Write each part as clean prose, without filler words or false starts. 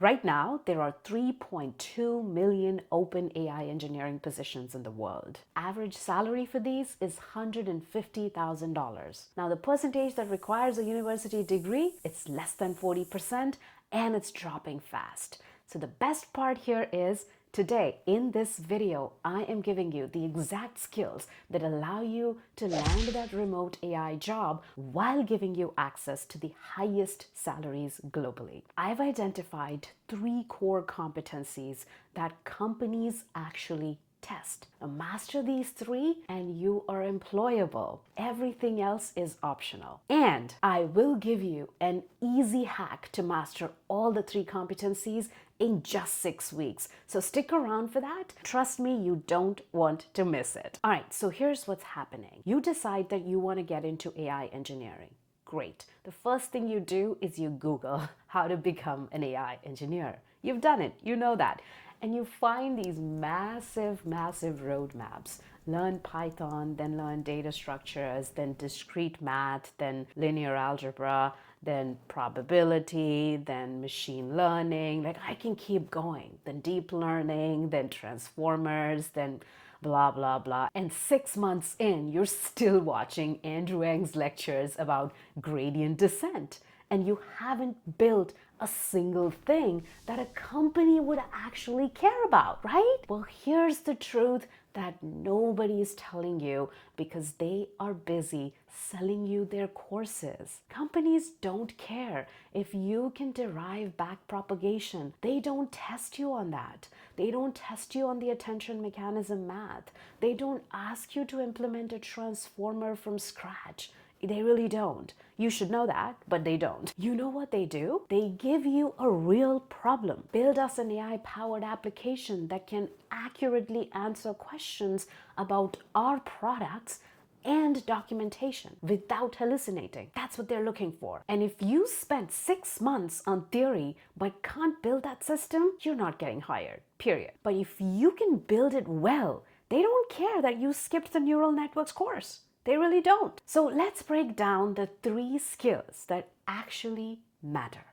Right now, there are 3.2 million open AI engineering positions in the world. Average salary for these is $150,000. Now, the percentage that requires a university degree, it's less than 40%, and it's dropping fast. So the best part here is today, in this video, I am giving you the exact skills that allow you to land that remote AI job while giving you access to the highest salaries globally. I've identified 3 core competencies that companies actually test. Now, master these 3 and you are employable. Everything else is optional. And I will give you an easy hack to master all the 3 competencies in just 6 weeks. So stick around for that. Trust me, you don't want to miss it. All right, so here's what's happening. You decide that you want to get into AI engineering. Great. The first thing you do is you Google how to become an AI engineer. You've done it, you know that. And you find these massive roadmaps. Learn Python, then learn data structures, then discrete math, then linear algebra, then probability, then machine learning. Like, I can keep going. Then deep learning, then transformers, then blah, blah, blah. And 6 months in, you're still watching Andrew Ng's lectures about gradient descent. And you haven't built a single thing that a company would actually care about, right? Well, here's the truth that nobody is telling you because they are busy selling you their courses. Companies don't care if you can derive back propagation. They don't test you on that. They don't test you on the attention mechanism math. They don't ask you to implement a transformer from scratch. They really don't. You should know that, but they don't. You know what they do? They give you a real problem. Build us an AI-powered application that can accurately answer questions about our products and documentation without hallucinating. That's what they're looking for. And if you spent 6 months on theory but can't build that system, you're not getting hired, period. But if you can build it well, they don't care that you skipped the neural networks course. They really don't. So let's break down the 3 skills that actually matter.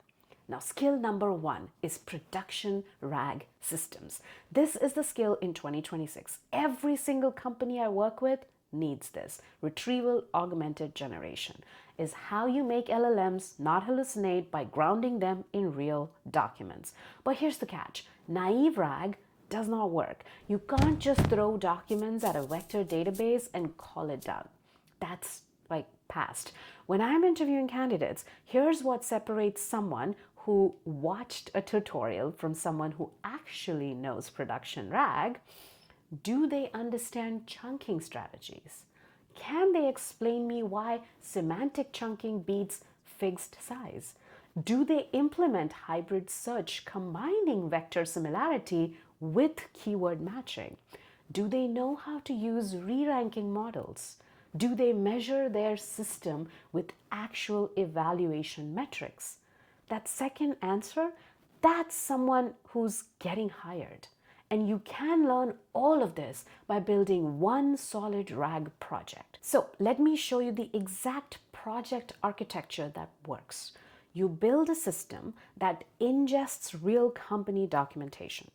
Now, skill number 1 is production RAG systems. This is the skill in 2026. Every single company I work with needs this. Retrieval augmented generation is how you make LLMs not hallucinate by grounding them in real documents. But here's the catch. Naive RAG does not work. You can't just throw documents at a vector database and call it done. That's like past. When I'm interviewing candidates, here's what separates someone who watched a tutorial from someone who actually knows production RAG. Do they understand chunking strategies? Can they explain me why semantic chunking beats fixed size? Do they implement hybrid search combining vector similarity with keyword matching? Do they know how to use re-ranking models? Do they measure their system with actual evaluation metrics? That second answer, that's someone who's getting hired. And you can learn all of this by building one solid RAG project. So let me show you the exact project architecture that works. You build a system that ingests real company documentation.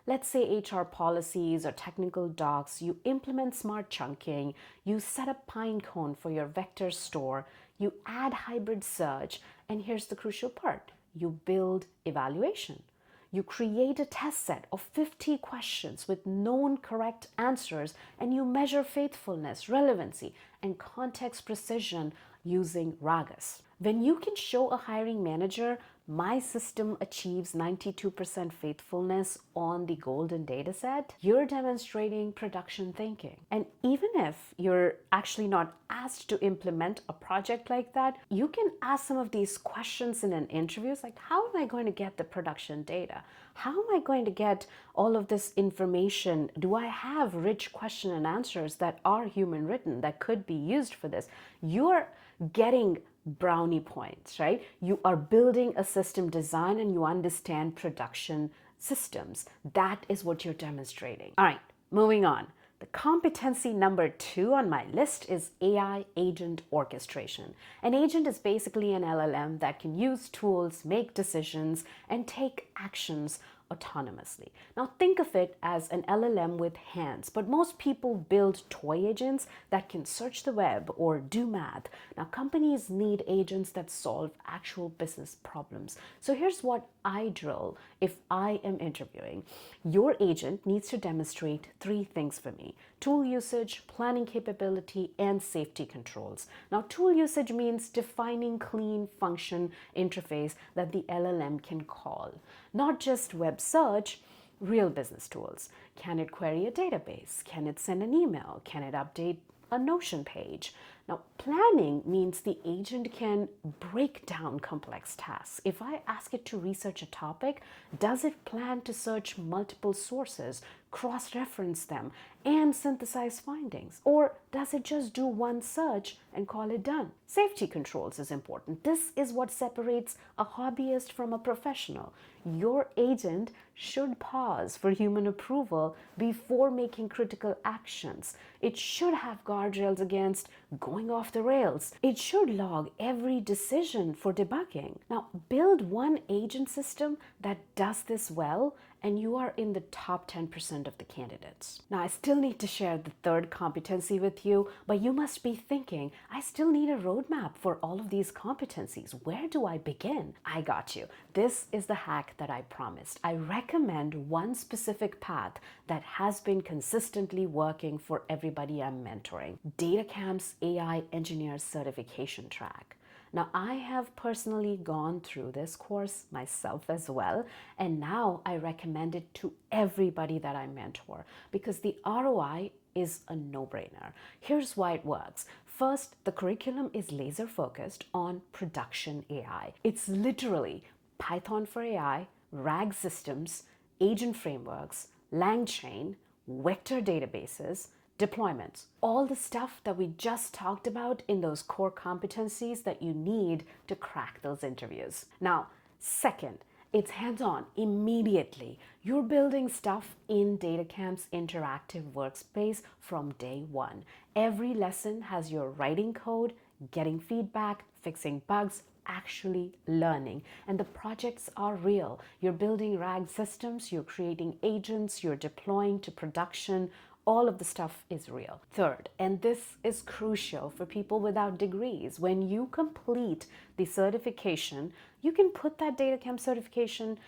Let's say HR policies or technical docs, you implement smart chunking, you set up Pinecone for your vector store, you add hybrid search, and here's the crucial part, you build evaluation. You create a test set of 50 questions with known correct answers, and you measure faithfulness, relevancy, and context precision using RAGs. When you can show a hiring manager, my system achieves 92% faithfulness on the golden data set, you're demonstrating production thinking. And even if you're actually not asked to implement a project like that, you can ask some of these questions in an interview. It's like, how am I going to get the production data? How am I going to get all of this information? Do I have rich question and answers that are human written that could be used for this? You're getting brownie points, right? You are building a system design and you understand production systems. That is what you're demonstrating. All right, moving on. The competency number 2 on my list is AI agent orchestration. An agent is basically an LLM that can use tools, make decisions, and take actions autonomously. Now think of it as an LLM with hands, but most people build toy agents that can search the web or do math. Now companies need agents that solve actual business problems. So here's what I drill if I am interviewing. Your agent needs to demonstrate 3 things for me: tool usage, planning capability, and safety controls. Now tool usage means defining clean function interface that the LLM can call, not just web search, real business tools. Can it query a database? Can it send an email? Can it update a Notion page? Now, planning means the agent can break down complex tasks. If I ask it to research a topic, does it plan to search multiple sources, cross-reference them, and synthesize findings? Or does it just do one search and call it done? Safety controls is important. This is what separates a hobbyist from a professional. Your agent should pause for human approval before making critical actions. It should have guardrails against going off the rails. It should log every decision for debugging. Now, build one agent system that does this well, and you are in the top 10% of the candidates. Now, I still need to share the 3rd competency with you, but you must be thinking, I still need a roadmap for all of these competencies. Where do I begin? I got you. This is the hack that I promised. I recommend one specific path that has been consistently working for everybody I'm mentoring: DataCamp's AI Engineer Certification Track. Now, I have personally gone through this course myself as well, and now I recommend it to everybody that I mentor because the ROI is a no-brainer. Here's why it works. First, the curriculum is laser focused on production AI. It's literally Python for AI, RAG systems, agent frameworks, LangChain, vector databases, deployments, all the stuff that we just talked about in those core competencies that you need to crack those interviews. Now, second, it's hands-on immediately. You're building stuff in DataCamp's interactive workspace from day one. Every lesson has your writing code, getting feedback, fixing bugs, actually learning. And the projects are real. You're building RAG systems, you're creating agents, you're deploying to production. All of the stuff is real. Third, and this is crucial for people without degrees, when you complete the certification, you can put that DataCamp certification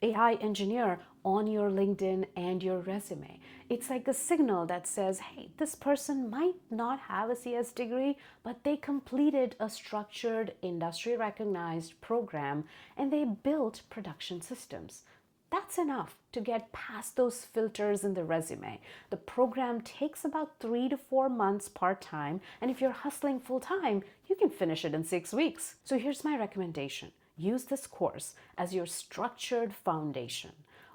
AI engineer on your LinkedIn and your resume. It's like a signal that says, hey, this person might not have a CS degree, but they completed a structured, industry recognized program and they built production systems. That's enough to get past those filters in the resume. The program takes about 3 to 4 months part-time, and if you're hustling full-time, you can finish it in 6 weeks. So here's my recommendation. Use this course as your structured foundation.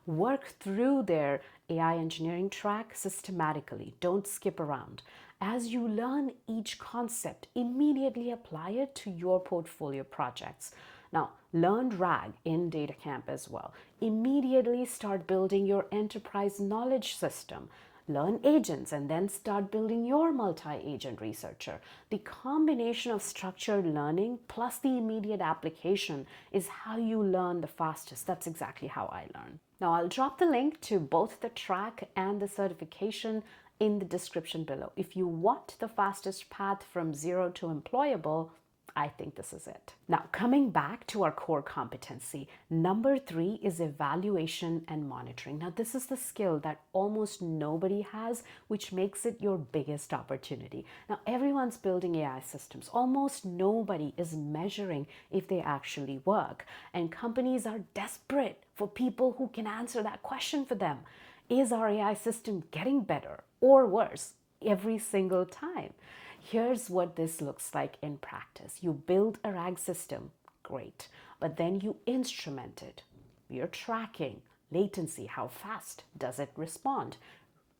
Work through their AI engineering track systematically. Don't skip around. As you learn each concept, immediately apply it to your portfolio projects. Now, learn RAG in DataCamp as well. Immediately start building your enterprise knowledge system. Learn agents and then start building your multi-agent researcher. The combination of structured learning plus the immediate application is how you learn the fastest. That's exactly how I learn. Now, I'll drop the link to both the track and the certification in the description below. If you want the fastest path from zero to employable, I think this is it. Now, coming back to our core competency, number 3 is evaluation and monitoring. Now, this is the skill that almost nobody has, which makes it your biggest opportunity. Now, everyone's building AI systems. Almost nobody is measuring if they actually work. And companies are desperate for people who can answer that question for them. Is our AI system getting better or worse every single time? Here's what this looks like in practice. You build a RAG system, great, but then you instrument it. You're tracking latency, how fast does it respond?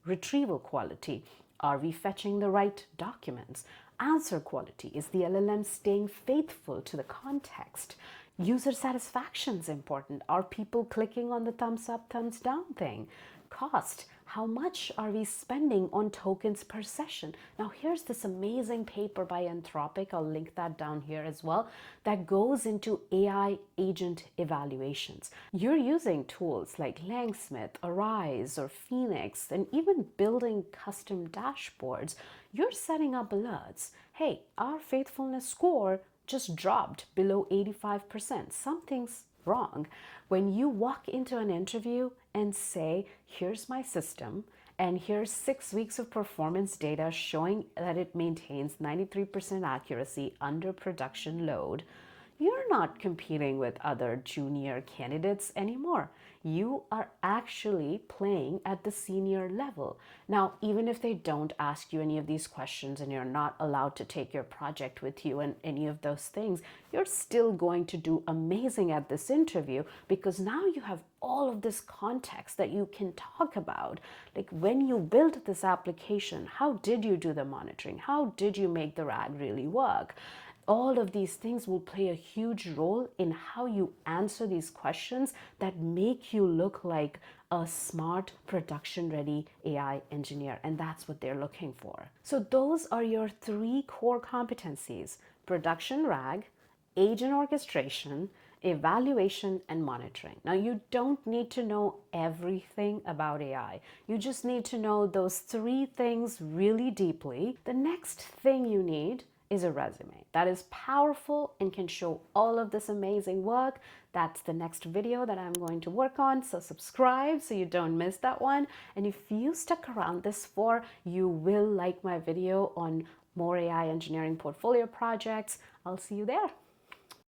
Retrieval quality, are we fetching the right documents? Answer quality, is the LLM staying faithful to the context? User satisfaction is important. Are people clicking on the thumbs up, thumbs down thing? Cost. How much are we spending on tokens per session? Now, here's this amazing paper by Anthropic. I'll link that down here as well. That goes into AI agent evaluations. You're using tools like Langsmith, Arise, or Phoenix, and even building custom dashboards. You're setting up alerts. Hey, our faithfulness score just dropped below 85%. Something's wrong. When you walk into an interview and say, here's my system, and here's 6 weeks of performance data showing that it maintains 93% accuracy under production load, you're not competing with other junior candidates anymore. You are actually playing at the senior level. Now, even if they don't ask you any of these questions and you're not allowed to take your project with you and any of those things, you're still going to do amazing at this interview because now you have all of this context that you can talk about. Like when you built this application, how did you do the monitoring? How did you make the RAG really work? All of these things will play a huge role in how you answer these questions that make you look like a smart, production-ready AI engineer. And that's what they're looking for. So those are your 3 core competencies: production RAG, agent orchestration, evaluation, and monitoring. Now, you don't need to know everything about AI. You just need to know those 3 things really deeply. The next thing you need is a resume that is powerful and can show all of this amazing work. That's the next video that I'm going to work on, so subscribe so you don't miss that one. And if you stuck around this far, you will like my video on more AI engineering portfolio projects. I'll see you there.